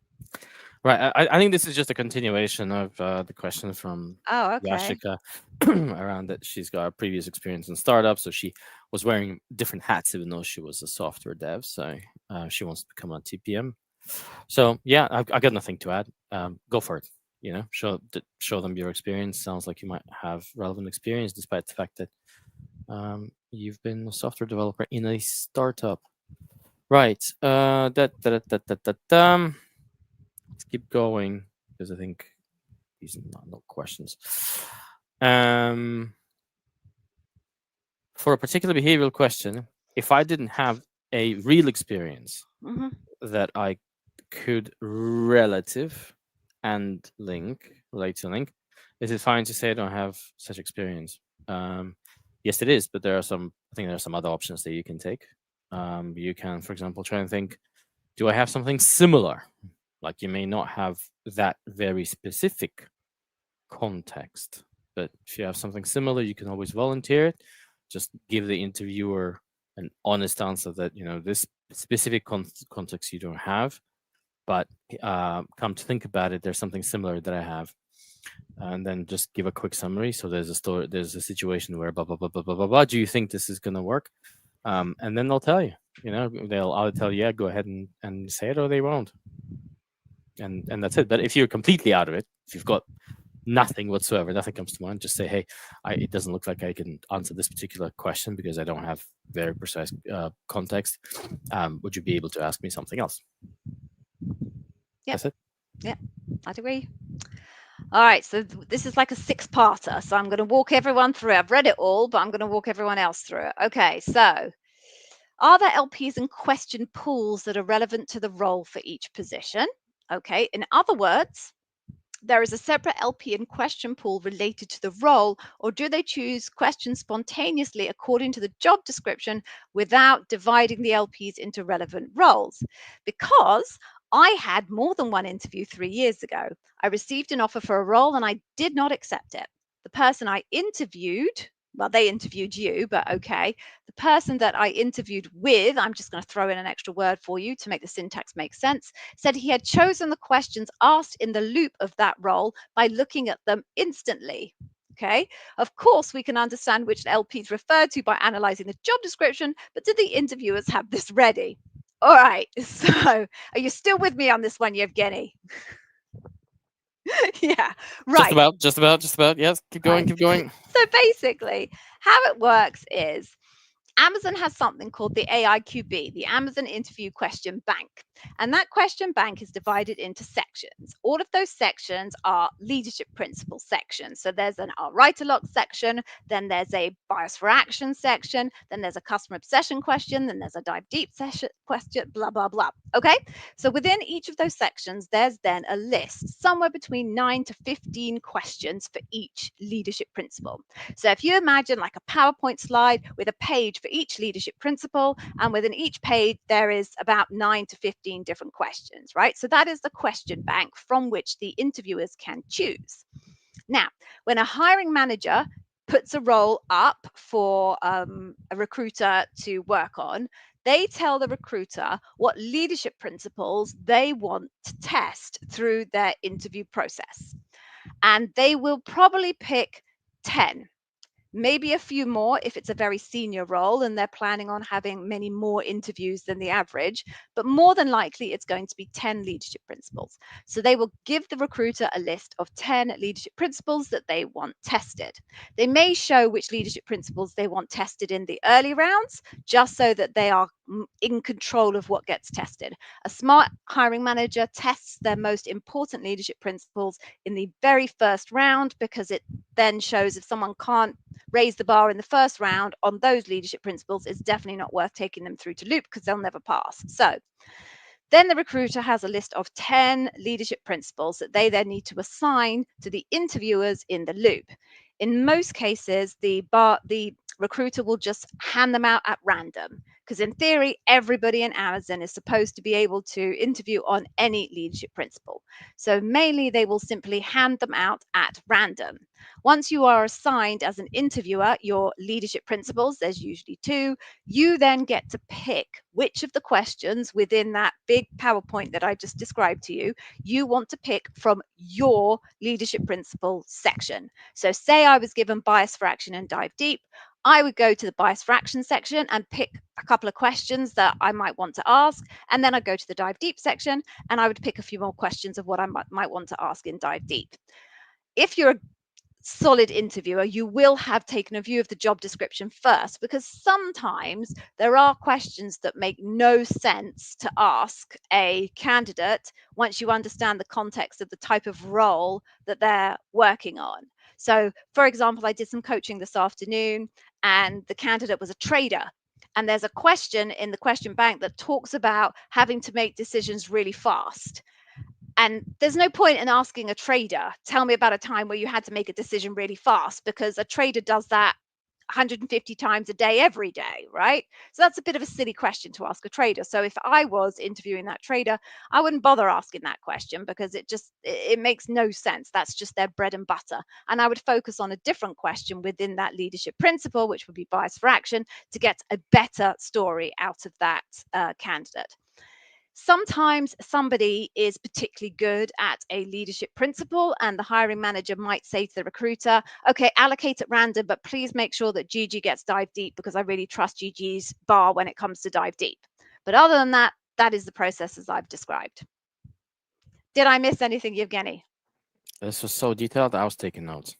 Right, I think this is just a continuation of the question from Yashika around that she's got a previous experience in startups, so she was wearing different hats even though she was a software dev, so she wants to become a TPM. So yeah, I got nothing to add. Go for it. Show them your experience. Sounds like you might have relevant experience, despite the fact that you've been a software developer in a startup. Right. Let's keep going because I think these are no questions. For a particular behavioral question, if I didn't have a real experience that I could relate to link, is it fine to say I don't have such experience? Yes, it is, but I think there are some other options that you can take. You can, for example, try and think, do I have something similar? Like, you may not have that very specific context, but if you have something similar, you can always volunteer it. Just give the interviewer an honest answer that, this specific context you don't have, but come to think about it, there's something similar that I have. And then just give a quick summary. So there's a situation where blah, blah, blah, blah, blah, blah, blah. Do you think this is going to work? And then they'll tell you, they'll either tell you, yeah, go ahead and say it, or they won't. And that's it. But if you're completely out of it, if you've got nothing whatsoever, nothing comes to mind, just say, hey, it doesn't look like I can answer this particular question because I don't have very precise context. Would you be able to ask me something else? Yep. That's it. Yeah, I'd agree. All right, so this is like a six-parter. So I'm going to walk everyone through. I've read it all, but I'm going to walk everyone else through it. Okay, so are there LPs and question pools that are relevant to the role for each position? Okay, in other words, there is a separate LP and question pool related to the role, or do they choose questions spontaneously according to the job description without dividing the LPs into relevant roles? Because I had more than one interview 3 years ago. I received an offer for a role and I did not accept it. The person I interviewed, well, they interviewed you, but okay. The person that I interviewed with, I'm just going to throw in an extra word for you to make the syntax make sense, said he had chosen the questions asked in the loop of that role by looking at them instantly. Okay, of course, we can understand which LPs referred to by analyzing the job description, but did the interviewers have this ready? All right, so are you still with me on this one, Yevgeny? Yeah, right. Just about. Yes, keep going, Right. keep going. So basically, how it works is Amazon has something called the AIQB, the Amazon Interview Question Bank. And that question bank is divided into sections. All of those sections are leadership principle sections. So there's an I'll write a lot section, then there's a bias for action section, then there's a customer obsession question, then there's a dive deep session question, blah, blah, blah. Okay. So within each of those sections, there's then a list, somewhere between 9 to 15 questions for each leadership principle. So if you imagine like a PowerPoint slide with a page for each leadership principle, and within each page, there is about 9 to 15 different questions, right? So that is the question bank from which the interviewers can choose. Now, when a hiring manager puts a role up for a recruiter to work on, they tell the recruiter what leadership principles they want to test through their interview process. And they will probably pick 10, maybe a few more if it's a very senior role and they're planning on having many more interviews than the average, but more than likely it's going to be 10 leadership principles. So they will give the recruiter a list of 10 leadership principles that they want tested. They may show which leadership principles they want tested in the early rounds, just so that they are in control of what gets tested. A smart hiring manager tests their most important leadership principles in the very first round, because it then shows if someone can't raise the bar in the first round on those leadership principles, it's definitely not worth taking them through to loop because they'll never pass. So then the recruiter has a list of 10 leadership principles that they then need to assign to the interviewers in the loop. In most cases, the recruiter will just hand them out at random, because in theory, everybody in Amazon is supposed to be able to interview on any leadership principle. So mainly they will simply hand them out at random. Once you are assigned as an interviewer your leadership principles, there's usually 2, you then get to pick which of the questions within that big PowerPoint that I just described to you, you want to pick from your leadership principle section. So say I was given bias for action and dive deep, I would go to the bias for action section and pick a couple of questions that I might want to ask. And then I'd go to the dive deep section and I would pick a few more questions of what I might want to ask in dive deep. If you're a solid interviewer, you will have taken a view of the job description first, because sometimes there are questions that make no sense to ask a candidate once you understand the context of the type of role that they're working on. So, for example, I did some coaching this afternoon and the candidate was a trader. And there's a question in the question bank that talks about having to make decisions really fast. And there's no point in asking a trader, tell me about a time where you had to make a decision really fast, because a trader does that 150 times a day, every day, right? So that's a bit of a silly question to ask a trader. So if I was interviewing that trader, I wouldn't bother asking that question, because it makes no sense. That's just their bread and butter. And I would focus on a different question within that leadership principle, which would be bias for action, to get a better story out of that candidate. Sometimes somebody is particularly good at a leadership principle, and the hiring manager might say to the recruiter, okay, allocate at random, but please make sure that Gigi gets dive deep, because I really trust Gigi's bar when it comes to dive deep. But other than that, that is the process as I've described. Did I miss anything, Yevgeny? This was so detailed. I was taking notes.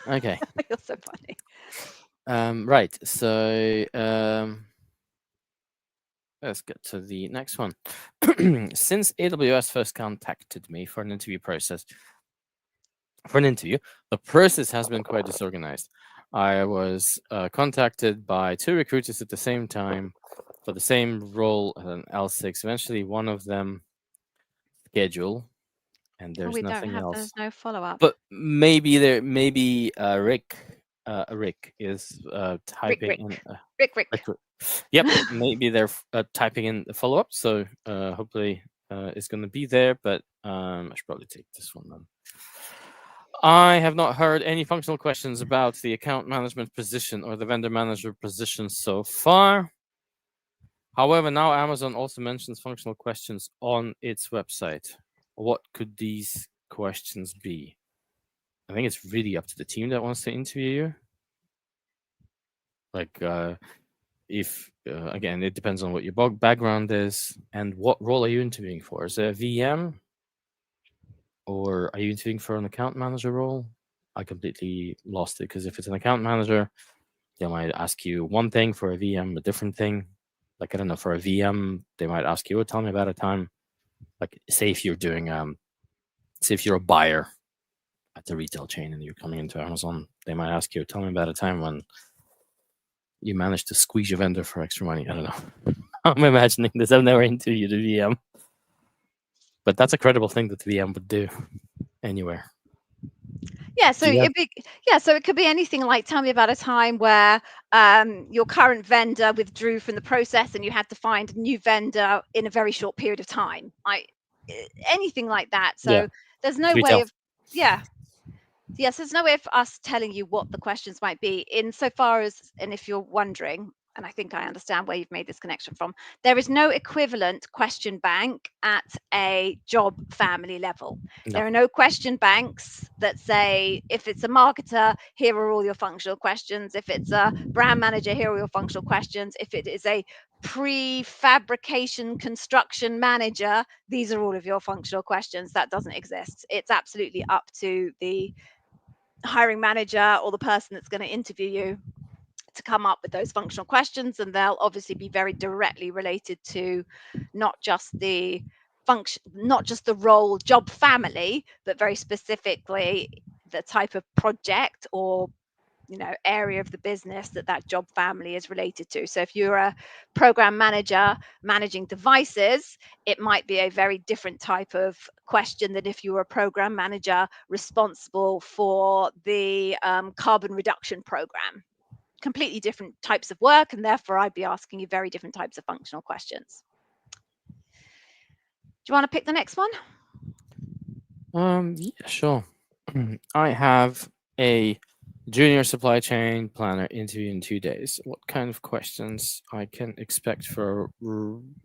Okay. You're so funny. Right. So let's get to the next one. Since AWS first contacted me for an interview process, for an interview. The process has been quite disorganized. I was contacted by 2 recruiters at the same time for the same role at an L6. Eventually, one of them schedule, and Oh, there's we don't nothing have, else. there's no follow-up. But maybe Rick is Rick, typing Rick, in. Rick. Yep, maybe they're typing in the follow up. So hopefully it's going to be there. But I should probably take this one then. I have not heard any functional questions about the account management position or the vendor manager position so far. However, now Amazon also mentions functional questions on its website. What could these questions be? I think it's really up to the team that wants to interview you. Like, if again, it depends on what your background is and what role are you interviewing for. Is it a VM, or are you interviewing for an account manager role? I completely lost it, because if it's an account manager, they might ask you one thing, for a VM, a different thing. Like, I don't know, for a VM, they might ask you, tell me about a time. Like, say if you're doing, say if you're a buyer at the retail chain and you're coming into Amazon, they might ask you, tell me about a time when you managed to squeeze your vendor for extra money. I don't know. I'm imagining this. I've never interviewed a VM, but that's a credible thing that the VM would do anywhere. Yeah, so Yeah. so it could be anything like, tell me about a time where your current vendor withdrew from the process and you had to find a new vendor in a very short period of time. Anything like that. So Yeah. there's no way Retail. of Yes, there's no way of us telling you what the questions might be, insofar as, and if you're wondering, and I think I understand where you've made this connection from, there is no equivalent question bank at a job family level. No. There are no question banks that say, if it's a marketer, here are all your functional questions. If it's a brand manager, here are your functional questions. If it is a prefabrication construction manager, these are all of your functional questions. That doesn't exist. It's absolutely up to the hiring manager or the person that's going to interview you to come up with those functional questions, and they'll obviously be very directly related to not just the function, not just the role, job family, but very specifically the type of project or area of the business that job family is related to. So if you're a program manager managing devices, it might be a very different type of question than if you were a program manager responsible for the carbon reduction program. Completely different types of work, and therefore I'd be asking you very different types of functional questions. Do you want to pick the next one? Yeah, sure. I have a junior supply chain planner interview in 2 days. What kind of questions I can expect for a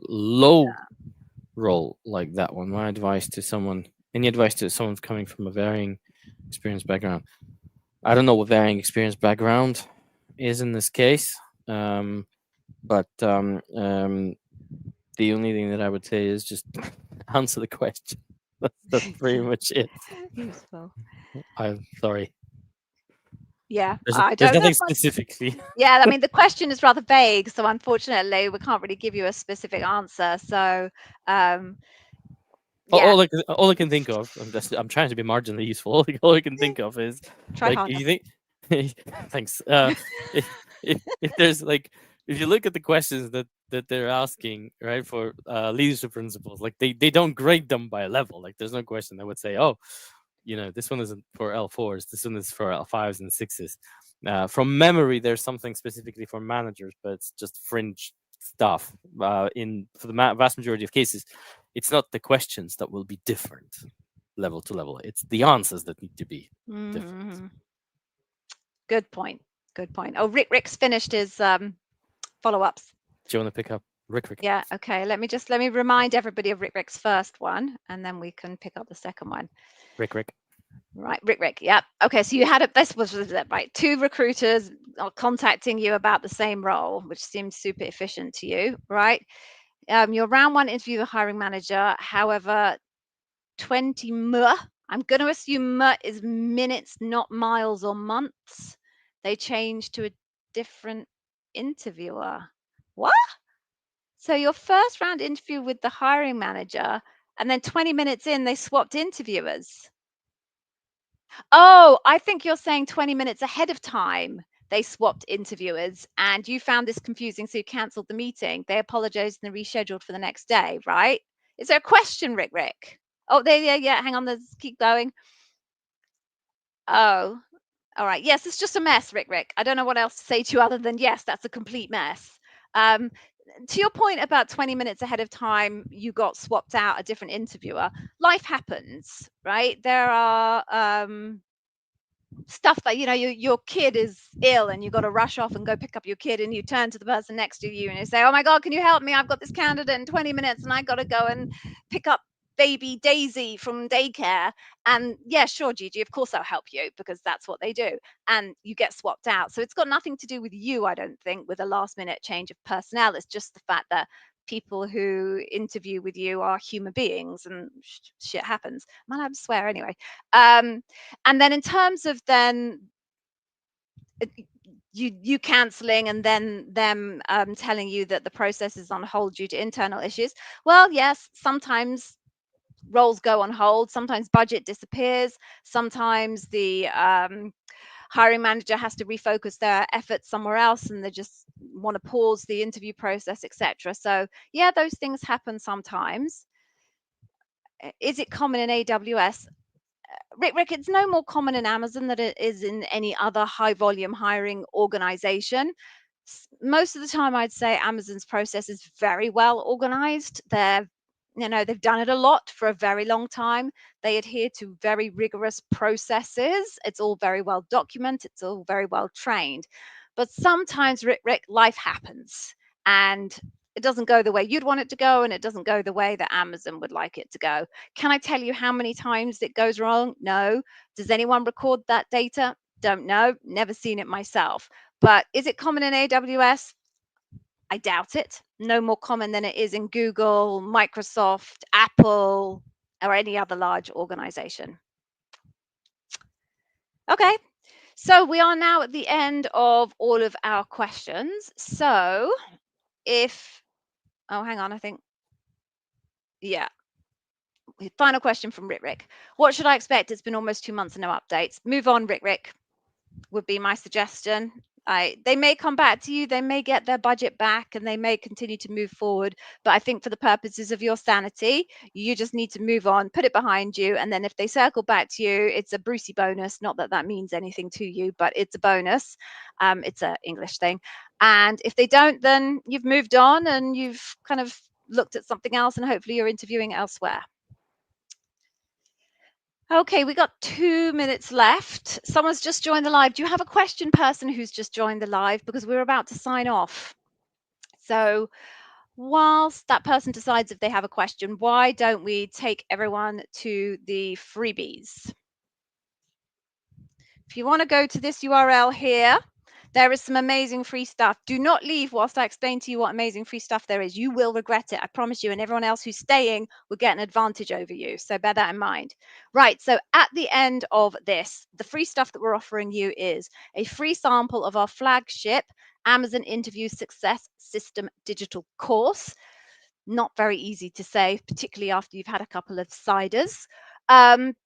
low role like that one? My advice to someone, any advice to someone coming from a varying experience background? I don't know what varying experience background is in this case, but the only thing that I would say is just answer the question. That's pretty much it. Useful. I'm sorry. Yeah, There's, I there's don't know nothing if I specifically. Yeah, I mean, the question is rather vague, so unfortunately, we can't really give you a specific answer. So, yeah, All I can think of, I'm trying to be marginally useful. All I can think of is, try like, harder. if you think, thanks. If there's like, if you look at the questions that they're asking, right, for leadership principles, like they don't grade them by level. Like, there's no question that would say, oh, this one isn't for L4s, this one is for L5s and 6s. From memory, there's something specifically for managers, but it's just fringe stuff. For the vast majority of cases, it's not the questions that will be different level to level. It's the answers that need to be different. Mhm. Good point. Good point. Oh, Rick's finished his follow-ups. Do you want to pick up Rick? Yeah. Okay. Let me remind everybody of Rick's first one, and then we can pick up the second one. Rick. Right, Rick. Yep. Okay, so you had this was right. 2 recruiters are contacting you about the same role, which seems super efficient to you, right? Your round 1 interview with the hiring manager. However, 20 I'm going to assume is minutes, not miles or months. They changed to a different interviewer. What? So your first round interview with the hiring manager, and then 20 minutes in, they swapped interviewers. Oh, I think you're saying 20 minutes ahead of time they swapped interviewers and you found this confusing, so you cancelled the meeting. They apologized and rescheduled for the next day, right? Is there a question, Rick? Oh, there, yeah. Hang on, let's keep going. Oh, all right. Yes, it's just a mess, Rick. I don't know what else to say to you other than yes, that's a complete mess. To your point about 20 minutes ahead of time, you got swapped out a different interviewer. Life happens, right? There are stuff that your kid is ill and you got to rush off and go pick up your kid, and you turn to the person next to you and you say, oh my god, can you help me, I've got this candidate in 20 minutes and I got to go and pick up baby Daisy from daycare. And yeah, sure, Gigi, of course I'll help you, because that's what they do. And you get swapped out, so it's got nothing to do with you, I don't think, with a last minute change of personnel. It's just the fact that people who interview with you are human beings and shit happens. I'm allowed to swear anyway. And then in terms of then you cancelling and then them telling you that the process is on hold due to internal issues, well, yes, sometimes roles go on hold, sometimes budget disappears, sometimes the hiring manager has to refocus their efforts somewhere else and they just want to pause the interview process, etc. So yeah, those things happen sometimes. Is it common in AWS? Rick, it's no more common in Amazon than it is in any other high volume hiring organization. Most of the time, I'd say Amazon's process is very well organized. They've done it a lot for a very long time. They adhere to very rigorous processes. It's all very well documented. It's all very well trained. But sometimes, Rick, life happens and it doesn't go the way you'd want it to go, and it doesn't go the way that Amazon would like it to go. Can I tell you how many times it goes wrong? No. Does anyone record that data? Don't know. Never seen it myself. But is it common in AWS? I doubt it. No more common than it is in Google, Microsoft, Apple, or any other large organization. Okay, so we are now at the end of all of our questions. So hang on, I think, yeah. Final question from Rick. What should I expect? It's been almost 2 months and no updates. Move on, Rick, would be my suggestion. They may come back to you, they may get their budget back, and they may continue to move forward. But I think for the purposes of your sanity, you just need to move on, put it behind you, and then if they circle back to you, it's a Brucey bonus. Not that that means anything to you, but it's a bonus. It's an English thing. And if they don't, then you've moved on and you've kind of looked at something else, and hopefully you're interviewing elsewhere. Okay, we got 2 minutes left. Someone's just joined the live. Do you have a question, person who's just joined the live? Because we're about to sign off. So whilst that person decides if they have a question, why don't we take everyone to the freebies? If you want to go to this URL here, there is some amazing free stuff. Do not leave whilst I explain to you what amazing free stuff there is. You will regret it, I promise you, and everyone else who's staying will get an advantage over you. So bear that in mind. Right, so at the end of this, the free stuff that we're offering you is a free sample of our flagship Amazon Interview Success System digital course. Not very easy to say, particularly after you've had a couple of ciders.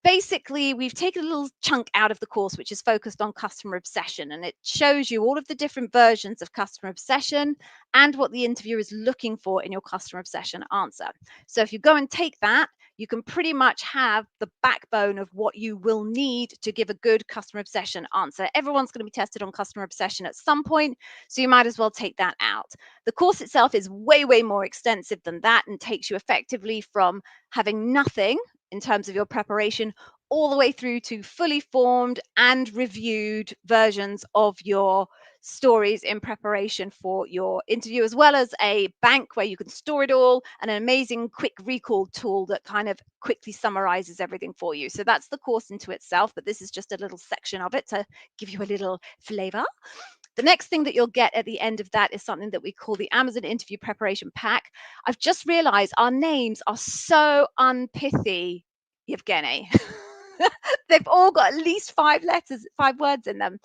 Basically, we've taken a little chunk out of the course which is focused on customer obsession, and it shows you all of the different versions of customer obsession and what the interviewer is looking for in your customer obsession answer. So if you go and take that, you can pretty much have the backbone of what you will need to give a good customer obsession answer. Everyone's going to be tested on customer obsession at some point, so you might as well take that out. The course itself is way, way more extensive than that and takes you effectively from having nothing in terms of your preparation all the way through to fully formed and reviewed versions of your stories in preparation for your interview, as well as a bank where you can store it all, and an amazing quick recall tool that kind of quickly summarizes everything for you. So that's the course into itself, but this is just a little section of it to give you a little flavor. The next thing that you'll get at the end of that is something that we call the Amazon Interview Preparation Pack. I've just realized our names are so unpithy, Yevgeny. They've all got at least 5 words in them.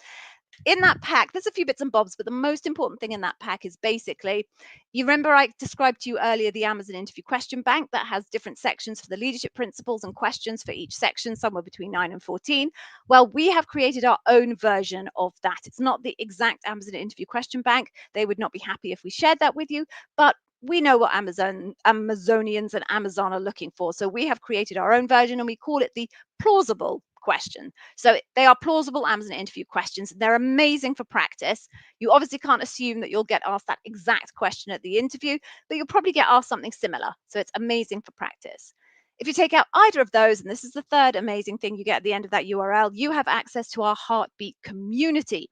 in that pack, there's a few bits and bobs, but the most important thing in that pack is basically, you remember I described to you earlier the Amazon interview question bank that has different sections for the leadership principles and questions for each section, somewhere between 9 and 14. Well, we have created our own version of that. It's not the exact Amazon interview question bank. They would not be happy if we shared that with you, but we know what Amazonians and Amazon are looking for. So we have created our own version and we call it the plausible question. So they are plausible Amazon interview questions. They're amazing for practice. You obviously can't assume that you'll get asked that exact question at the interview, but you'll probably get asked something similar. So it's amazing for practice. If you take out either of those, and this is the third amazing thing you get at the end of that URL, you have access to our Heartbeat community.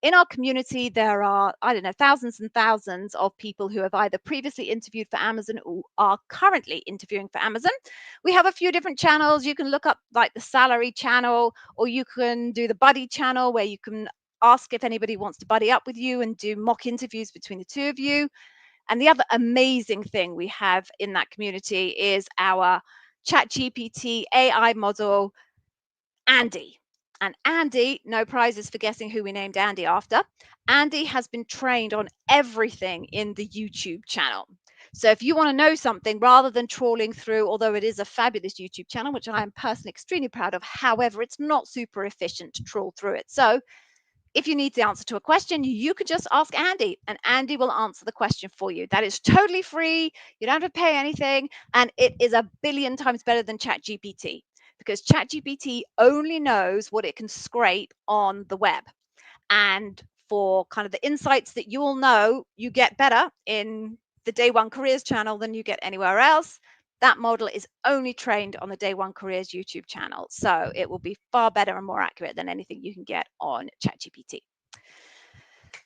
In our community, there are, I don't know, thousands and thousands of people who have either previously interviewed for Amazon or are currently interviewing for Amazon. We have a few different channels. You can look up like the salary channel, or you can do the buddy channel where you can ask if anybody wants to buddy up with you and do mock interviews between the two of you. And the other amazing thing we have in that community is our ChatGPT AI model, Andy. And Andy, no prizes for guessing who we named Andy after. Andy has been trained on everything in the YouTube channel. So if you want to know something, rather than trawling through, although it is a fabulous YouTube channel, which I am personally extremely proud of, however, it's not super efficient to trawl through it. So if you need the answer to a question, you could just ask Andy and Andy will answer the question for you. That is totally free. You don't have to pay anything. And it is a billion times better than ChatGPT, because ChatGPT only knows what it can scrape on the web. And for kind of the insights that you all know, you get better in the Day One Careers channel than you get anywhere else. That model is only trained on the Day One Careers YouTube channel. So it will be far better and more accurate than anything you can get on ChatGPT.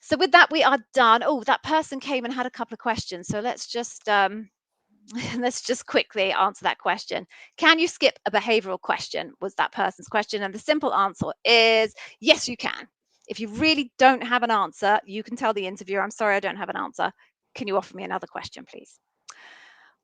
So with that, we are done. Oh, that person came and had a couple of questions. So let's just quickly answer that question. Can you skip a behavioral question? Was that person's question. And the simple answer is yes, you can. If you really don't have an answer, you can tell the interviewer, I'm sorry, I don't have an answer. Can you offer me another question, please?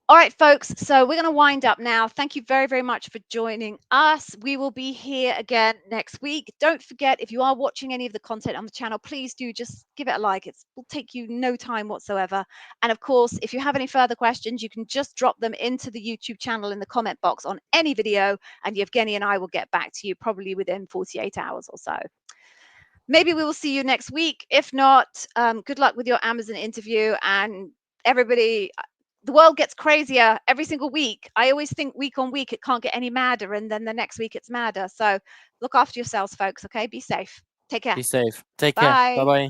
All right, folks, so we're going to wind up now. Thank you very, very much for joining us. We will be here again next week. Don't forget, if you are watching any of the content on the channel, please do just give it a like. It will take you no time whatsoever. And of course, if you have any further questions, you can just drop them into the YouTube channel in the comment box on any video, and Yevgeny and I will get back to you probably within 48 hours or so. Maybe we will see you next week. If not, good luck with your Amazon interview, and everybody, the world gets crazier every single week. I always think week on week it can't get any madder, and then the next week it's madder. So look after yourselves, folks. Okay, be safe. Take care. Be safe. Take care. Bye Bye. bye.